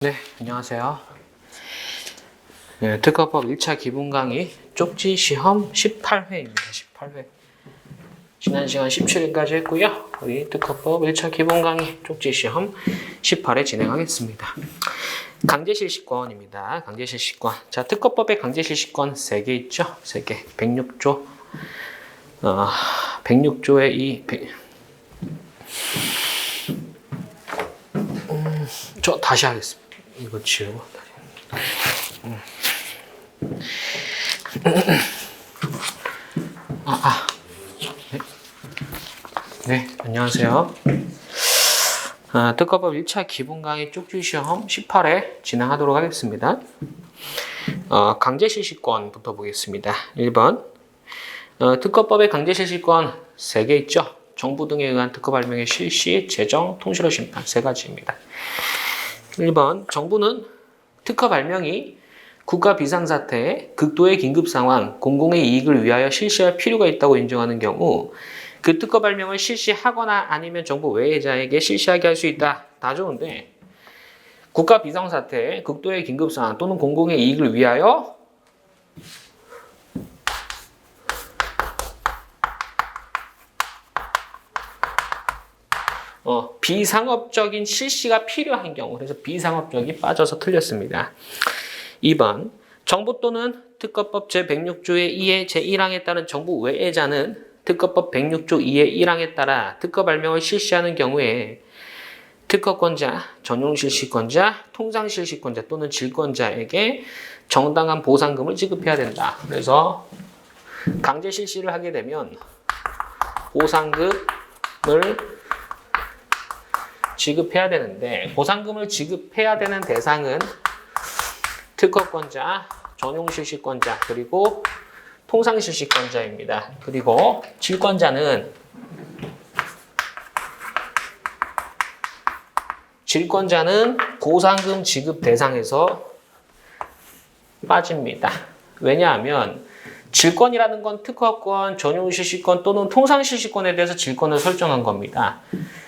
네, 안녕하세요. 네, 특허법 1차 기본 강의 쪽지 시험 18회입니다. 18회. 지난 시간 17일까지 했고요. 우리 특허법 1차 기본 강의 쪽지 시험 18회 진행하겠습니다. 강제실시권입니다. 강제실시권. 자, 특허법에 강제실시권 3개 있죠? 3개. 106조. 106조의 저 다시 하겠습니다. 이거 지우고 네, 안녕하세요. 특허법 1차 기본 강의 쪽지 시험 18회 진행하도록 하겠습니다. 강제실시권부터 보겠습니다. 1번. 특허법의 강제실시권 3개 있죠? 정부 등에 의한 특허 발명의 실시, 재정, 통실화 심판 3가지입니다. 1번. 정부는 특허 발명이 국가 비상사태, 극도의 긴급상황, 공공의 이익을 위하여 실시할 필요가 있다고 인정하는 경우 그 특허 발명을 실시하거나 아니면 정부 외의자에게 실시하게 할 수 있다. 다 좋은데 국가 비상사태, 극도의 긴급상황 또는 공공의 이익을 위하여 비상업적인 실시가 필요한 경우, 그래서 비상업적이 빠져서 틀렸습니다. 2번. 정부 또는 특허법 제106조의 2의 제1항에 따른 정부 외의자는 특허법 106조 2의 1항에 따라 특허 발명을 실시하는 경우에 특허권자, 전용실시권자, 통상실시권자 또는 질권자에게 정당한 보상금을 지급해야 된다. 그래서 강제 실시를 하게 되면 보상금을 지급해야 되는데 보상금을 지급해야 되는 대상은 특허권자, 전용실시권자, 그리고 통상실시권자입니다. 그리고 질권자는 보상금 지급 대상에서 빠집니다. 왜냐하면 질권이라는 건 특허권, 전용실시권 또는 통상실시권에 대해서 질권을 설정한 겁니다.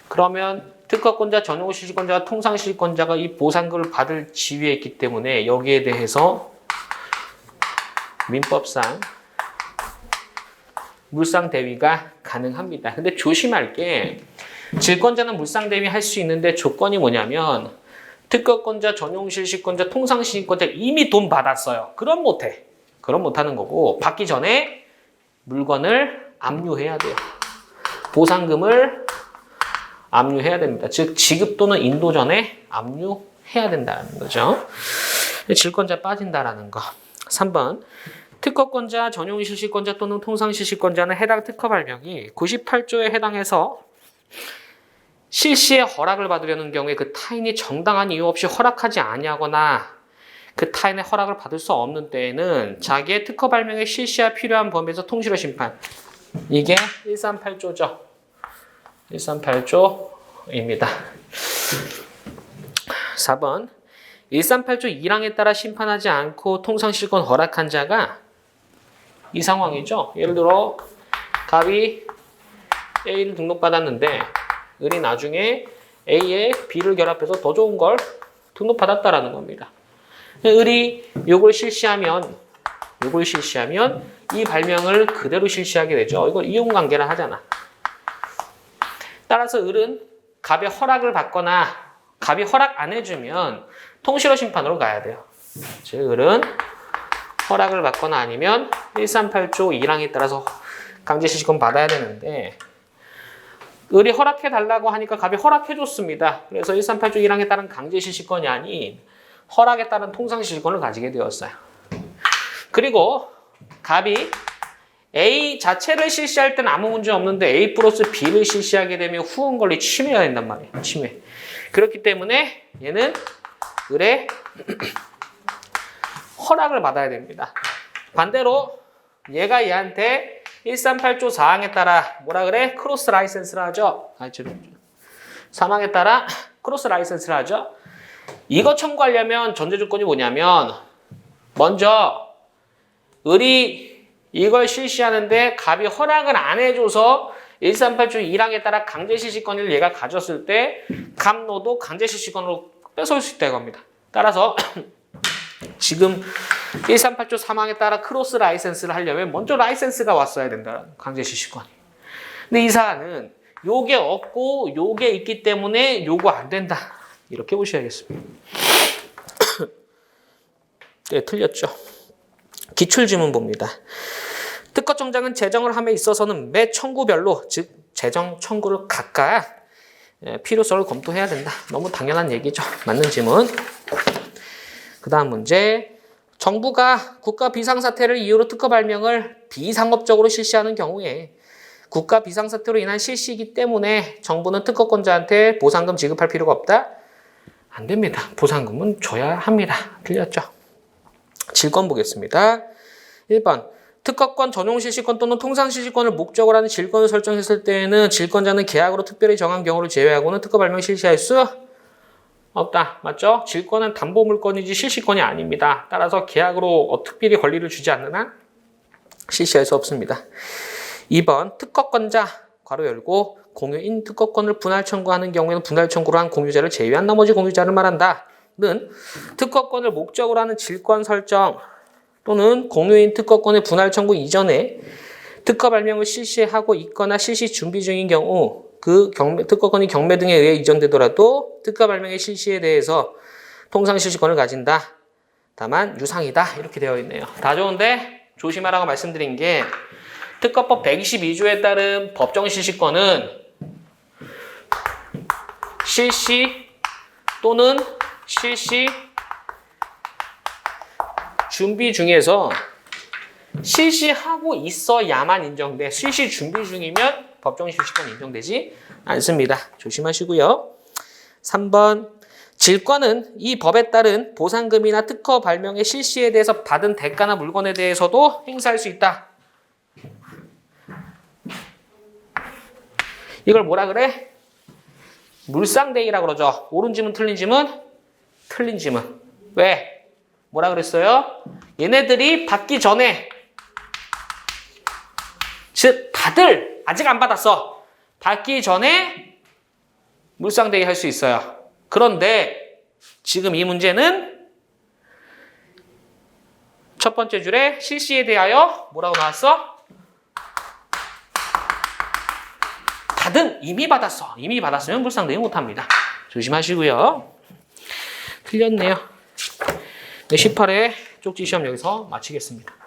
그러면 특허권자, 전용실시권자와 통상실시권자가 이 보상금을 받을 지위에 있기 때문에 여기에 대해서 민법상 물상대위가 가능합니다. 근데 조심할 게 질권자는 물상대위 할 수 있는데 조건이 뭐냐면 특허권자, 전용실시권자, 통상실시권자 이미 돈 받았어요. 그럼 못해. 그럼 못하는 거고 받기 전에 물건을 압류해야 돼요. 보상금을 압류해야 됩니다. 즉 지급 또는 인도 전에 압류해야 된다는 거죠. 질권자 빠진다라는 거. 3번. 특허권자, 전용실시권자 또는 통상실시권자는 해당 특허 발명이 98조에 해당해서 실시의 허락을 받으려는 경우에 그 타인이 정당한 이유 없이 허락하지 아니하거나 그 타인의 허락을 받을 수 없는 때에는 자기의 특허 발명에 실시가 필요한 범위에서 통실화 심판. 이게 138조죠. 138조입니다. 4번. 138조 1항에 따라 심판하지 않고 통상실권 허락한 자가 이 상황이죠. 예를 들어 갑이 A를 등록받았는데 을이 나중에 A에 B를 결합해서 더 좋은 걸 등록받았다라는 겁니다. 을이 요걸 실시하면 이 발명을 그대로 실시하게 되죠. 이걸 이용관계라 하잖아. 따라서 을은 갑의 허락을 받거나 갑이 허락 안 해주면 통실화 심판으로 가야 돼요. 즉 을은 허락을 받거나 아니면 138조 1항에 따라서 강제실시권 받아야 되는데 을이 허락해달라고 하니까 갑이 허락해줬습니다. 그래서 138조 1항에 따른 강제실시권이 아닌 허락에 따른 통상실시권을 가지게 되었어요. 그리고 갑이 A 자체를 실시할 때는 아무 문제 없는데 A 플러스 B를 실시하게 되면 후원 권리 침해가 된단 말이에요. 침해. 그렇기 때문에 얘는 을의 허락을 받아야 됩니다. 반대로 얘가 얘한테 138조 4항에 따라 뭐라 그래? 크로스 라이센스를 하죠. 3항에 따라 크로스 라이센스를 하죠. 이거 청구하려면 전제 조건이 뭐냐면 먼저 을이 이걸 실시하는데 갑이 허락을 안 해줘서 138조 1항에 따라 강제실시권을 얘가 가졌을 때 갑노도 강제실시권으로 뺏어올 수 있다 이겁니다. 따라서 지금 1387조 3항에 따라 크로스 라이센스를 하려면 먼저 라이센스가 왔어야 된다. 강제 실시권이. 근데 이 사안은 요게 없고 요게 있기 때문에 요거 안 된다. 이렇게 보셔야겠습니다. 네, 틀렸죠. 기출지문 봅니다. 특허청장은 재정을 함에 있어서는 매 청구별로, 즉 재정 청구를 각각 필요성을 검토해야 된다. 너무 당연한 얘기죠. 맞는 지문. 그 다음 문제. 정부가 국가 비상사태를 이유로 특허 발명을 비상업적으로 실시하는 경우에 국가 비상사태로 인한 실시이기 때문에 정부는 특허권자한테 보상금 지급할 필요가 없다? 안 됩니다. 보상금은 줘야 합니다. 틀렸죠? 질권 보겠습니다. 1번. 특허권, 전용실시권 또는 통상실시권을 목적으로 하는 질권을 설정했을 때에는 질권자는 계약으로 특별히 정한 경우를 제외하고는 특허 발명을 실시할 수 없다. 맞죠? 질권은 담보물권이지 실시권이 아닙니다. 따라서 계약으로 특별히 권리를 주지 않는 한 실시할 수 없습니다. 2번. 특허권자, 괄호 열고 공유인 특허권을 분할 청구하는 경우에는 분할 청구로 한 공유자를 제외한 나머지 공유자를 말한다. 는 특허권을 목적으로 하는 질권 설정 또는 공유인 특허권의 분할 청구 이전에 특허 발명을 실시하고 있거나 실시 준비 중인 경우 그 특허권이 경매 등에 의해 이전되더라도 특허 발명의 실시에 대해서 통상 실시권을 가진다. 다만 유상이다. 이렇게 되어 있네요. 다 좋은데 조심하라고 말씀드린 게 특허법 122조에 따른 법정 실시권은 실시 또는 실시 준비 중에서 실시하고 있어야만 인정돼. 실시 준비 중이면 법정 실시권 인정되지 않습니다. 조심하시고요. 3번. 질권은 이 법에 따른 보상금이나 특허 발명의 실시에 대해서 받은 대가나 물건에 대해서도 행사할 수 있다. 이걸 뭐라 그래? 물상대의라고 그러죠. 옳은 지문 틀린 지문? 틀린 지문. 왜? 뭐라 그랬어요? 얘네들이 받기 전에, 즉 다들 아직 안 받았어. 받기 전에 물상대의 할 수 있어요. 그런데 지금 이 문제는 첫 번째 줄에 실시에 대하여 뭐라고 나왔어? 받은 이미 받았어. 이미 받았으면 물상대의 못합니다. 조심하시고요. 틀렸네요. 18회 쪽지 시험 여기서 마치겠습니다.